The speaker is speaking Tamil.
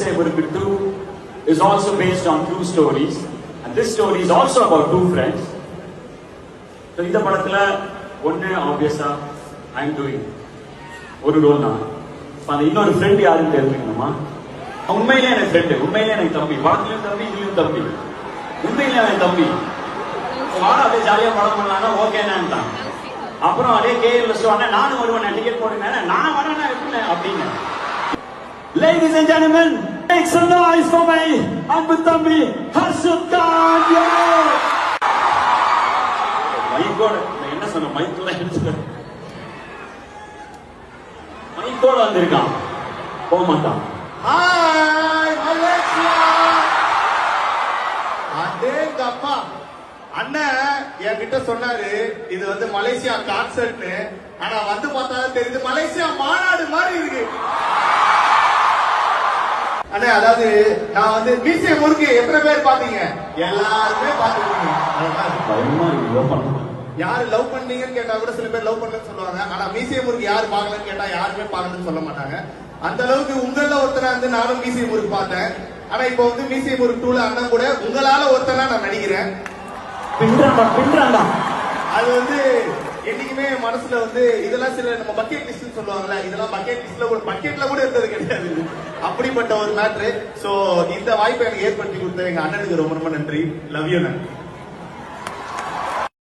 Meesai Murukku 2 is also based on true stories, and this story is also about two friends. So இந்த படத்துல ஒண்ணு ஆப்வியஸா ஐ அம் டூயிங் ஒரு ரோல் தான். அந்த இன்னொரு ஃப்ரெண்ட் யாருன்னு தெரிஞ்சுக்கணுமா? உண்மையிலே எனக்கு ஃப்ரெண்டு, உண்மையிலே எனக்கு தம்பி, படத்துலயும் தம்பி, இதுலயும் தம்பி, உண்மையிலே எனக்கு தம்பி. வாடா அப்படியே ஜாலியா படம் பண்ணலாம்னா ஓகேனான்ட்டான். அப்புறம் அதே கேஎல் சொன்ன நானும் வருவேன், டிக்கெட் போடுங்க, நான் வரேன்னா எப்படி அப்படின்னு. Ladies and gentlemen, make some noise for my அன்பு தம்பி ஹர்ஷத் கான். மைக்கோட என்ன சொன்ன, மைக்கோட மைக்கோட வந்திருக்கான், போக மாட்டான். Hi Malaysia. அடேங்கப்பா, அண்ணன் என்கிட்ட சொன்னாரு இது வந்து மலேசியா கான்சர்ட்னு. ஆனா வந்து பார்த்தா தெரியுது மலேசியா மாநாடு மாதிரி இருக்கு. அண்ணே, அதாவது நான் வந்து மீசை முறுக்கு எத்தனை பேர் பாத்தீங்க? எல்லாருமே பாத்துருக்கீங்க. யாரு லவ் பண்ணீங்கன்னு கேட்டா கூட சில பேர் லவ் பண்ணலன்னு சொல்லுவாங்க. ஆனா மீசை முறுக்கு யாரு பாக்கலன்னு கேட்டா யாருமே பாக்கலன்னு சொல்ல மாட்டாங்க. அந்த அளவுக்கு உங்கள ஒருத்தனா வந்து நானும் மீசை முறுக்கு பார்த்தேன். ஆனா இப்ப வந்து மீசை முறுக்கு 2ல அண்ணன் கூட உங்களால ஒருத்தனா நான் நடிக்கிறேன். அது வந்து என்னைக்குமே மனசுல வந்து இதெல்லாம் சில நம்ம பக்கெட் லிஸ்ட் சொல்லுவாங்கல்ல, இதெல்லாம் பக்கெட் லிஸ்ட்ல கூட பக்கெட்ல கூட இருந்தது கிடையாது. அப்படிப்பட்ட ஒரு மேட்ரு. சோ இந்த வாய்ப்பை எனக்கு ஏற்படுத்தி கொடுத்த எங்க அண்ணனுக்கு ரொம்ப ரொம்ப நன்றி. Love you.